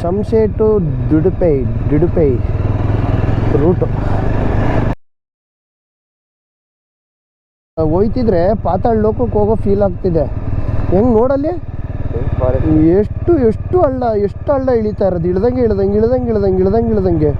ಶಂಶೆ to ದುಡುಪೈ route ಹೋಯ್ತಿದ್ರೆ ಪಾತಾಳ ಲೋಕಕ್ಕೆ ಹೋಗೋ feel ಆಗ್ತಿದೆ. ಹೆಂಗೆ ನೋಡಲ್ಲಿ ಎಷ್ಟು ಹಳ್ಳ ಇಳಿತಾ ಇರೋದು, ಇಳ್ದಂಗೆ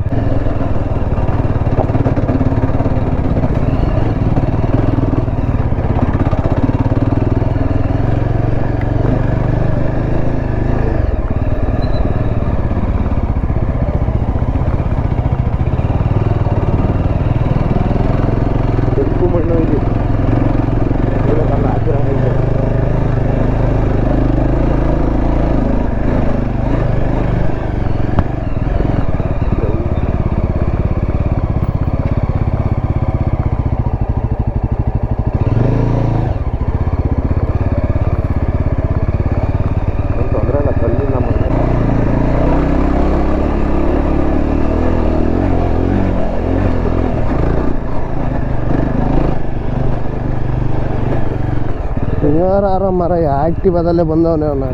ಯಾರ ಮರ ಆಕ್ಟಿವಾದಲ್ಲೇ ಬಂದವನೇ ಅವನ.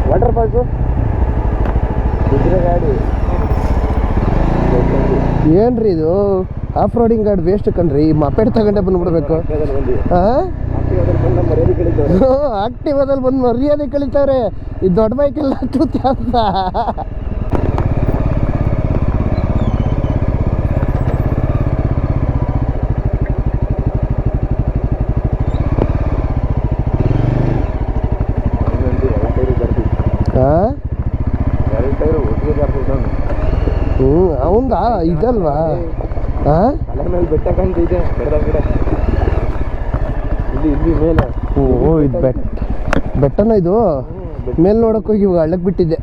ವಾಟರ್ ಫಾಲ್ಸು ಗಾಡಿ ಏನ್ರಿ ಇದು? ಆಫ್ ರೋಡಿಂಗ್ ಗಾಡಿ ವೇಸ್ಟ್ ಕಣ್ರಿ. ಮಪೇಡ್ ತಗೊಂಡೆ ಬಂದ್ಬಿಡ್ಬೇಕು. ಆಕ್ಟಿವಾದಲ್ಲಿ ಬಂದು ಮರ್ಯಾದೆ ಕಳಿತಾವ್ರೆ. ಈ ದೊಡ್ಡ ಬೈಕೆಲ್ಲ ತೂತಿ ಅಂತ. ಅವಂದ ಇದಲ್ವಾ? ಬೆಟ್ಟ ಕಾಣ್ತಿದೆ ಇಲ್ಲಿ ಮೇಲೆ. ಓ ಇದು ಬೆಟ್ಟನ ಇದು? ಮೇಲೆ ನೋಡಕ್ ಹೋಗಿ ಇವಾಗ ಹಳ್ಳಕ್ಕೆ ಬಿಟ್ಟಿದ್ದೆ.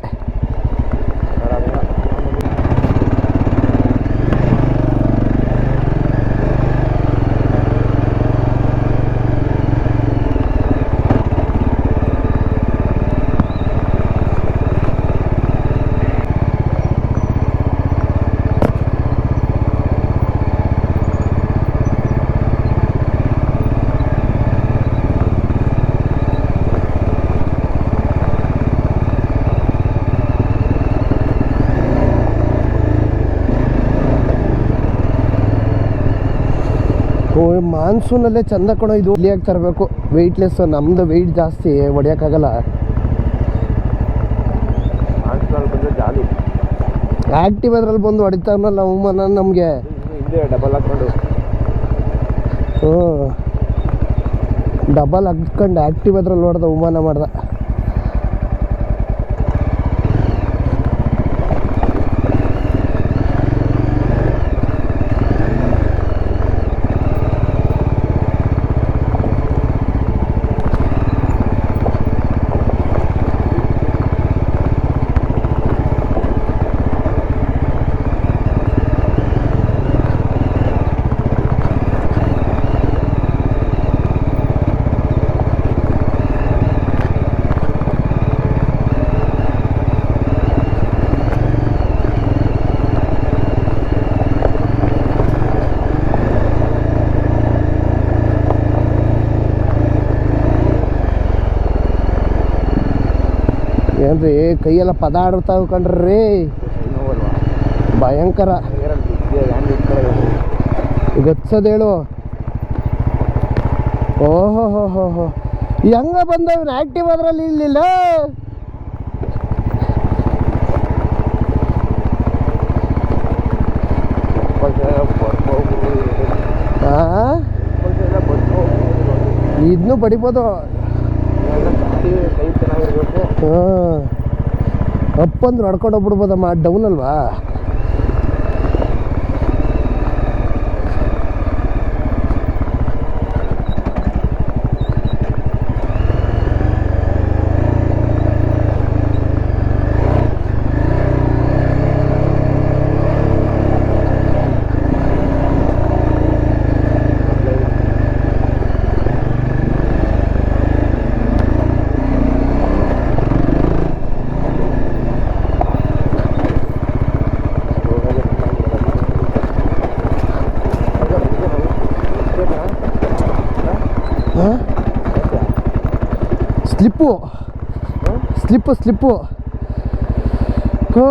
ಮಾನ್ಸೂನಲ್ಲೇ ಚಂದ ಕಣೋ ಇದು. ಇಲ್ಲಿಯಾಗಿ ತರಬೇಕು. ವೆಯ್ಟ್ಲೆಸ್, ನಮ್ದು ವೆಯ್ಟ್ ಜಾಸ್ತಿ ಹೊಡಿಯೋಕ್ಕಾಗಲ್ಲ. ಆಕ್ಟಿವ್ ಅದ್ರಲ್ಲಿ ಬಂದು ಹೊಡಿತಾರಲ್ಲ ಅವಮಾನ ನಮಗೆ. ಡಬಲ್ ಹಾಕೊಂಡು ಡಬಲ್ ಹಾಕ್ಕೊಂಡು ಆಕ್ಟಿವ್ ಅದ್ರಲ್ಲಿ ಹೊಡೆದ ಅವಮಾನ ಮಾಡ್ದ. ಏನ್ರಿ ಕೈಯೆಲ್ಲ ಪದ ಆಡ್ತಾವ್ ಕಣ್ರಿ, ಭಯಂಕರ. ಗೊತ್ತದೇಳು. ಓಹೋ ಹೋ ಹೋ ಹೋ ಹೆಂಗ ಬಂದವನ್ ಆಕ್ಟಿವ್ ಅದ್ರಲ್ಲಿ ಇರ್ಲಿಲ್ಲ. ಇದನ್ನು ಬಡಿಬೋದು. ಅಪ್ಪಂದ್ರೆ ಹೊಡ್ಕೊಂಡು ಹೋಗ್ಬಿಡ್ಬೋದಮ್ಮ. ಡೌನ್ ಅಲ್ವಾ? ಸ್ಲಿಪ್ಪು ಹೋ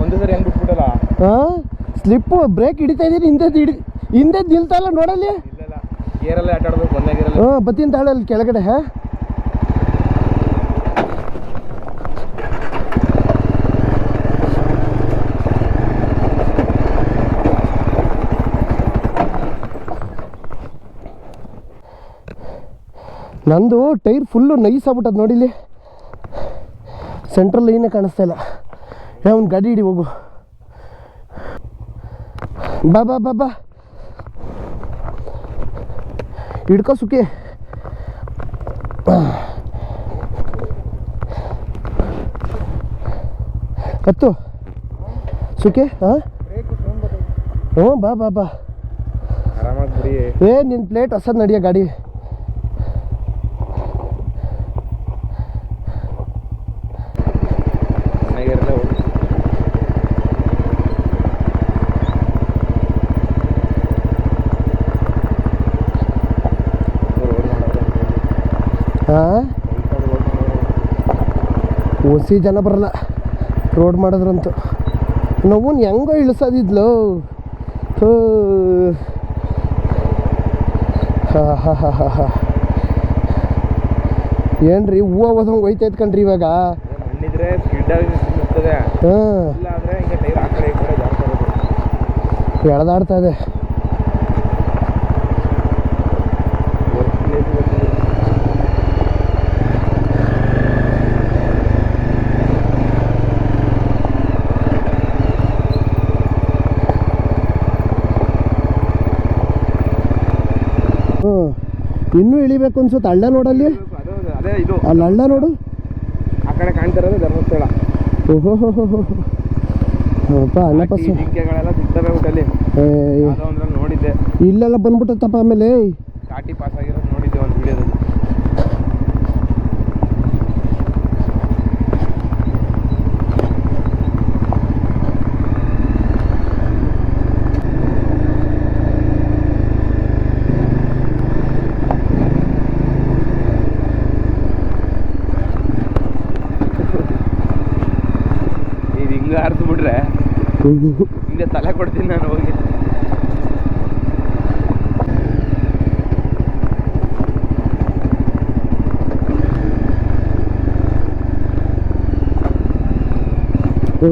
ಒಂದು ಸರಿ ಹೆಂಗ್ ಬಿಟ್ಬಿಟ್ಟಲ್ಲ. ಹಾಂ ಸ್ಲಿಪ್ಪು ಬ್ರೇಕ್ ಹಿಡಿತಾ ಇದ್ದೀನಿ, ಹಿಂದೆ ನಿಲ್ತಲ್ಲ ನೋಡಲ್ಲಿ. ಇಲ್ಲ ಗೇರಲ್ಲೇ ಆಟ ಆಡ್ಬೇಕು, ಒಂದೇ ಗೇರಲ್ಲಿ. ಹಾಂ ಬತ್ತೀನಿ ತಾಳಲ್ಲಿ ಕೆಳಗಡೆ. ಹಾಂ ನಂದು ಟೈರ್ ಫುಲ್ಲು ನೈಸ್ ಆಗ್ಬಿಟ್ಟದು ನೋಡಿಲಿ, ಸೆಂಟ್ರಲ್ ಲೈನೇ ಕಾಣಿಸ್ತಾ ಇಲ್ಲ. ಒಂದು ಗಾಡಿ ಹಿಡಿ ಹೋಗು. ಬಾ ಬಾ ಬಾ ಬಾ ಹಿಡ್ಕೋ ಸುಖಿ. ಹತ್ತು ಸುಖಿ. ಹಾಂ ಹ್ಞೂ ಬಾ ಬಾ ಬಾ. ಆರಾಮಾಗಿ ಬಿಡಿ. ನಿನ್ನ ಪ್ಲೇಟ್ ಹೊಸದು ನಡಿಯೋ ಗಾಡಿ. ಹಾಂ ಓಸಿ ಜನ ಬರಲ್ಲ ರೋಡ್ ಮಾಡಿದ್ರಂತೂ. ನೋವನ್ ಹೆಂಗೋ ಇಳಿಸೋದಿದ್ಲು. ಹಾಂ ಹಾಂ ಹಾಂ ಹಾಂ ಹಾಂ ಏನ್ರಿ ಹೂವು ಓದಂಗೆ ಹೋಯ್ತೈತೆ ಕಣ್ರಿ ಇವಾಗ. ಮಣ್ಣಿದ್ರೆ ಸ್ಕಿಡ್ ಆಗಿ ನಿಲ್ತದೆ. ಹಾಂ ಇಲ್ಲ ಅಂದರೆ ಹಿಂಗೆ ಟೈರ್ ಆ ಕಡೆ ಈ ಕಡೆ ಜಾಸ್ತಿ ಆಗೋದು, ಎಳೆದಾಡ್ತಾ ಇದೆ. ಇನ್ನೂ ಇಳಿಬೇಕು ಅನ್ಸುತ್ತೆ. ಹಳ್ಳ ನೋಡಲ್ಲಿ, ಅದೇ ಇದು ಅಲ್ಲಿ ಹಳ್ಳ ನೋಡು, ಆ ಕಡೆ ಕಾಣ್ತಿರೋದು ಧರ್ಮಸ್ಥಳ. ಓಹೋ ಹೋ ಹೋ ಹೋ ಅಪ್ಪ ಅಣ್ಣ ಪಸ ಜಿಂಕೆಗಳೆಲ್ಲ ಸಿಗ್ತವೆ ಊಟಲ್ಲಿ. ಒಂದ್ರಲ್ಲಿ ನೋಡಿದ್ದೆ, ಇಲ್ಲೆಲ್ಲ ಬಂದ್ಬಿಟ್ಟತ್ತಪ್ಪ. ಆಮೇಲೆ ಘಾಟಿ ಪಾಸ್ ಆಗಿರೋದು ನೋಡಿದ್ದೆ ಒಂದು ವಿಡಿಯೋದಲ್ಲಿ. ಆರಿಸ್ಬಿಟ್ರೆ ಹಿಂದೆ ತಲೆ ಕೊಡ್ತೀನಿ ನಾನು ಹೋಗಿ.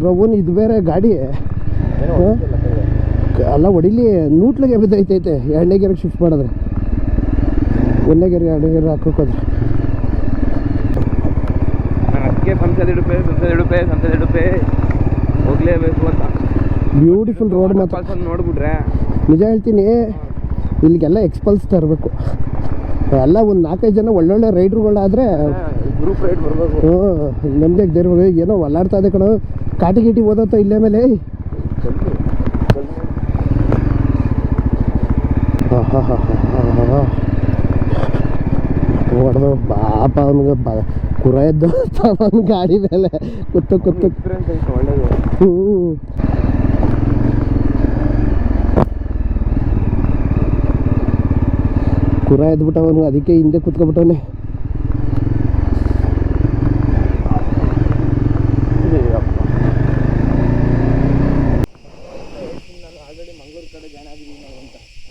ರವನ್ ಇದು ಬೇರೆ ಗಾಡಿ ಅಲ್ಲ ಹೊಡಿಲಿ, ನೂಟ್ಲಿಗೆ ಬಿದ್ದೈತೈತೆ. ಎರಡನೇ ಗೆರೆಗೆ ಶಿಫ್ಟ್ ಮಾಡಿದ್ರೆ, ಒಂದನೇ ಗೆರೆ ಎರಡನೇ ಗೆರೆ ಹಾಕೋಕೋದ್ರೆ ಅದಕ್ಕೆ ಸಂಸದಿಡುಪೆ ಹೋಗ್ಲೇಬೇಕು ಅಂತ. ಬ್ಯೂಟಿಫುಲ್ ರೋಡ್ ಮಾತ್ರ ನೋಡ್ಬಿಟ್ರೆ ನಿಜ ಹೇಳ್ತೀನಿ, ಇಲ್ಲಿಗೆಲ್ಲ ಎಕ್ಸ್ಪಲ್ಸ್ ತರಬೇಕು. ಎಲ್ಲ ಒಂದು 4-5 ಜನ ಒಳ್ಳೊಳ್ಳೆ ರೈಡ್ರುಗಳಾದರೆ ಗ್ರೂಪ್ ರೈಡ್ ಬರಬೇಕು. ಹ್ಞೂ ನಮ್ಗೆ ದೇರ್ಬೇಕು. ಏನೋ ಒಳ್ಳಾಡ್ತಾ ಇದೆ ಕಣೋ, ಕಾಟಿ ಗೀಟಿ ಓದತ್ತ ಇಲ್ಲೇ ಮೇಲೆ. ಹಾಂ ಹಾಂ ಹಾಂ ಹಾಂ ಹಾಂ ಹಾಂ ಹೊಡೆದು ಬಾಪ ಅವನಿಗೆ ಕುರ ಎದ್ದು ಅವನ ಗಾಡಿ ಮೇಲೆ ಕೂತು ಒಳ್ಳೇದು. ಹ್ಞೂ ಕುರ ಎದ್ಬಿಟ್ಟವನು, ಅದಕ್ಕೆ ಹಿಂದೆ ಕೂತ್ಕೊಬಿಟ್ಟವನೆ.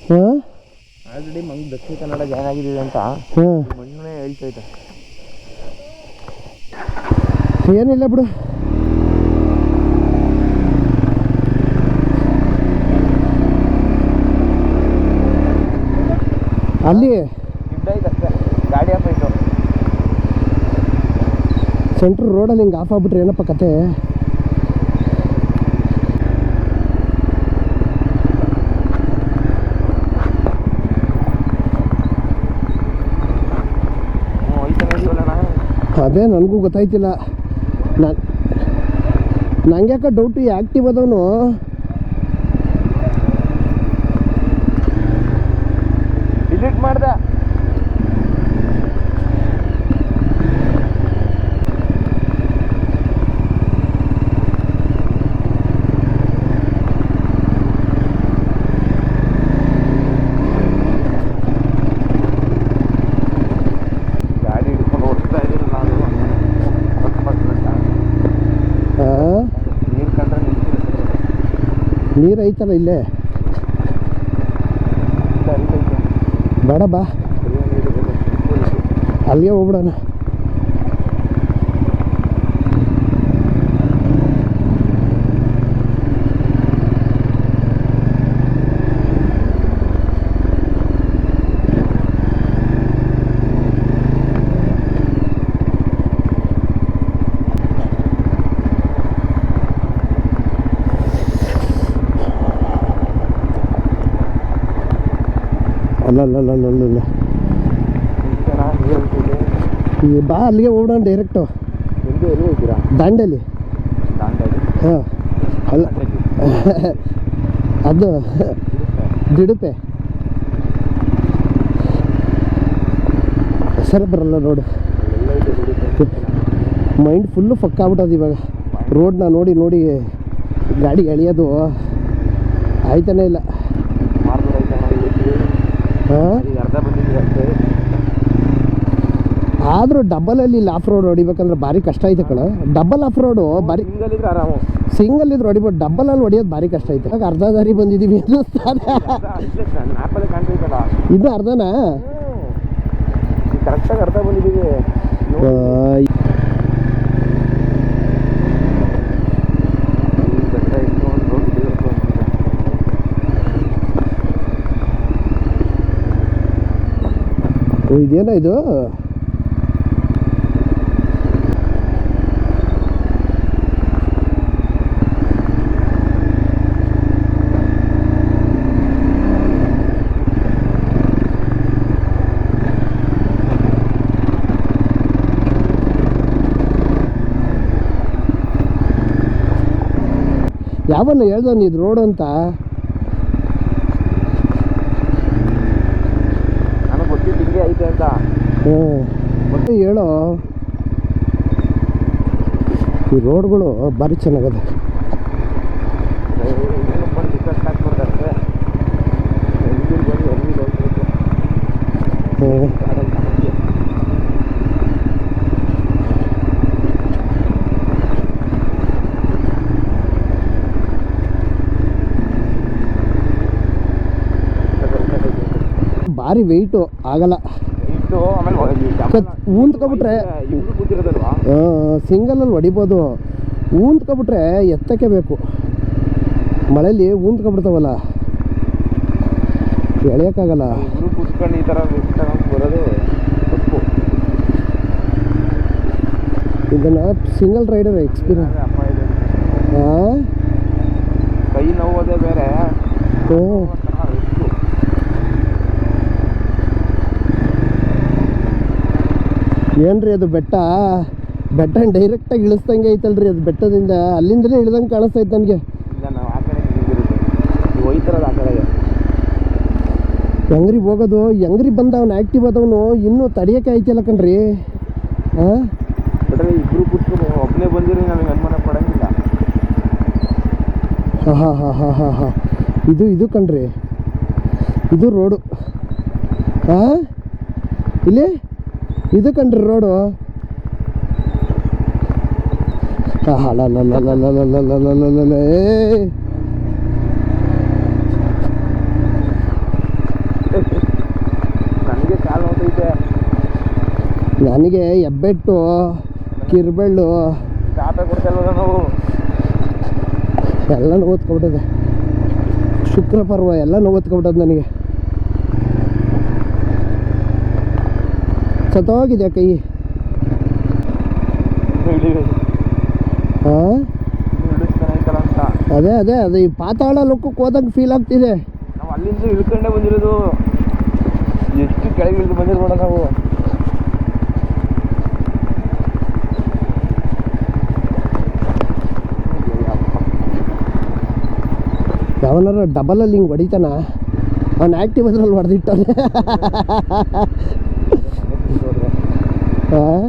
ಹಾಂ ಆಲ್ರೆಡಿ ದಕ್ಷಿಣ ಕನ್ನಡ ಜಾಯ್ನ್ ಆಗಿದ್ದೀವಿ ಅಂತ ಹಾಂ ಮಣ್ಣೇ ಹೇಳ್ತೈತೆ. ಏನಿಲ್ಲ ಬಿಡು. ಅಲ್ಲಿ ಇದ್ದೈತಷ್ಟೇ ಗಾಡಿ ಆಫ್ ಆಯಿತು. ಸೆಂಟ್ರ್ ರೋಡಲ್ಲಿ ಹಿಂಗೆ ಆಫ್ ಆಗ್ಬಿಟ್ರೆ ಏನಪ್ಪ ಕತೆ. ಅದೇ ನನಗೂ ಗೊತ್ತಾಯ್ತಿಲ್ಲ. ನಂಗೆ ಯಾಕೆ ಡೌಟು, ಆ್ಯಕ್ಟಿವ್ ಅದವನು ಡಿಲೀಟ್ ಮಾಡ್ದೆ. ಗಾಡಿ ಹಿಡ್ಕೊಂಡು ಓಡಿಸ್ತಾ ಇದ್ದೀರಲ್ಲ, ಅದು ನೀರು ಐತಲ್ಲ ಇಲ್ಲೇ. ಬೇಡ ಬಾ, ಅಲ್ಲಿಗೆ ಹೋಗ್ಬಿಡೋಣ. ಅಲ್ಲ ಈ ಬಾ ಅಲ್ಲಿಗೆ ಹೋಗ್ಬಿಡೋಣ ಡೈರೆಕ್ಟು. ಮುಂದೆ ಎಲ್ಲಿ ಹೋಗ್ತೀರಾ? ದಾಂಡೇಲಿ. ಹಾಂ ಅಲ್ಲ ಅದು ದಿಡುಪೆ ಹೆಸರು ಬರಲ್ಲ ನೋಡು. ಮೈಂಡ್ ಫುಲ್ಲು ಫಕ್ ಆಗ್ಬಿಟ್ಟದು ಇವಾಗ. ರೋಡ್ನ ನೋಡಿ ನೋಡಿ ಗಾಡಿ ಎಳೆಯೋದು ಆಯ್ತಾನೆ ಇಲ್ಲ. ಹಾಂ ಆದರೂ ಡಬ್ಬಲಲ್ಲಿ ಇಲ್ಲಿ ಆಫ್ ರೋಡ್ ಹೊಡಿಬೇಕಂದ್ರೆ ಭಾರಿ ಕಷ್ಟ ಐತೆ ಕಣ. ಡಬ್ಬಲ್ ಆಫ್ ರೋಡು ಭಾರಿ ಆರಾಮು, ಸಿಂಗಲ್ ಇದ್ರೆ ಹೊಡಿಬೋದು, ಡಬ್ಬಲಲ್ಲಿ ಹೊಡಿಯೋದು ಭಾರಿ ಕಷ್ಟ ಐತೆ. ಇವಾಗ ಅರ್ಧ ದಾರಿ ಬಂದಿದ್ದೀವಿ ಇದು ಅರ್ಧನಾ? ಕರೆಕ್ಟಾಗಿ ಅರ್ಧ ಬಂದಿದ್ದೀವಿ. ಇದೇನ ಇದು? ಯಾವನ್ನ ಹೇಳ್ದ ಇದು ರೋಡ್ ಅಂತ? ನನಗೆ ಗೊತ್ತಿದ್ದು ಹಿಂಗೆ ಐತೆ ಅಂತ. ಮತ್ತೆ ಹೇಳೋ, ಈ ರೋಡ್ಗಳು ಭಾರಿ ಚೆನ್ನಾಗದೆ. ಭಾರಿ ವೆಯ್ಟು ಆಗಲ್ಲ. ಊಂತ್ಕೊಬಿಟ್ರೆ ಸಿಂಗಲಲ್ಲಿ ಹೊಡಿಬೋದು, ಊಂತ್ಕೊಬಿಟ್ರೆ ಎತ್ತಕ್ಕೆ ಬೇಕು. ಮಳೆಯಲ್ಲಿ ಊಂತ್ಕೊಬಿಡ್ತಾವಲ್ಲ, ಎಳೆಯೋಕ್ಕಾಗಲ್ಲ. ಈ ಥರ ಬರೋದು ತಪ್ಪು. ಇದನ್ನು ಸಿಂಗಲ್ ರೈಡರ್ ಎಕ್ಸ್ಪೀರಿಯನ್ಸ್. ಹಾಂ, ಕೈ ನೋವೋದೇ ಬೇರೆ. ಏನ್ರಿ ಅದು ಬೆಟ್ಟ ಡೈರೆಕ್ಟಾಗಿ ಇಳಿಸ್ದಂಗೆ ಐತಲ್ರಿ ಅದು. ಬೆಟ್ಟದಿಂದ ಅಲ್ಲಿಂದಲೇ ಇಳ್ದಂಗೆ ಕಾಣಿಸ್ತೈತೆ ನನಗೆ. ಹೆಂಗ್ರಿ ಹೋಗೋದು? ಹೆಂಗ್ರಿ ಬಂದವನು ಆ್ಯಕ್ಟಿವ್ ಆದವನು ಇನ್ನೂ ತಡಿಯೋಕೆ ಐತಿಲ್ಲ ಕಣ್ರಿ. ಹಾಂ, ಇಬ್ರು ಕೂತ್ಕೊಂಡು ಒಬ್ಬನೇ ಬಂದಿರಿ, ನನಗೆ ಅನುಮಾನ ಪಡಂಗಿಲ್ಲ. ಹಾಂ ಇದು ಕಣ್ರಿ, ಇದು ರೋಡು. ಹಾಂ, ಇಲ್ಲಿ ಇದು ಕಣ್ರಿ ರೋಡು. ನನಗೆ ಕಾಲು ನೋತೈತೆ. ನನಗೆ ಹೆಬ್ಬೆಟ್ಟು, ಕಿರ್ಬೆಳ್ಳು, ಚಾಪೆ ಕೊಡ್ತಲ್ವ ನಾವು, ಎಲ್ಲ ಓದ್ಕೊಬಿಟ್ಟದೆ. ಶುಕ್ರ ಪರ್ವ ಎಲ್ಲ ಓದ್ಕೊಬಿಟ್ಟದ ನನಗೆ. ಸತ್ತೋಗಿದೆ ಕೈ. ಹಾಂ, ಅದೇ ಈ ಪಾತಾಳ ಲೋಕಕ್ಕೆ ಹೋದಂಗೆ ಫೀಲ್ ಆಗ್ತಿದೆ. ನಾವು ಅಲ್ಲಿಂದ ಇಳ್ಕೊಂಡೇ ಬಂದಿರೋದು. ಎಷ್ಟು ಕೆಳಗೆ ಇಳಿದು ಬಂದಿರೋಣ ನಾವು. ಯಾವನಾರ ಡಬಲಲ್ಲಿ ಹಿಂಗೆ ಹೊಡಿತಾನ, ಅವ್ನು ಆ್ಯಕ್ಟಿವ್ ಅದ್ರಲ್ಲಿ ಹೊಡೆದಿಟ್ಟಾನೆ. ಹಾಂ,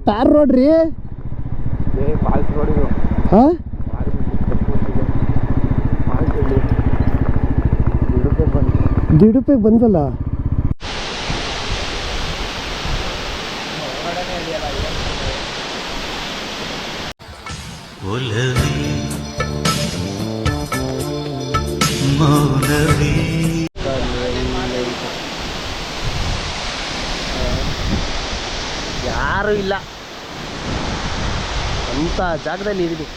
ಟಾರ್ ರೋಡ್ ರೀ. ಫಾಲ್ಸ್ ರೋಡ್ ಇದು. ಹಾಂ ದಿಡುಪೆಗೆ ಬಂದಲ್ಲ. ಯಾರು ಇಲ್ಲ ಅಂತ ಜಾಗದಲ್ಲಿ ಇದೀವಿ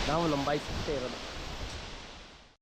ನಾವು. ನಮ್ಮ ಬಾಯಿ ಸಿಗ್ತೇ ಇರೋದು.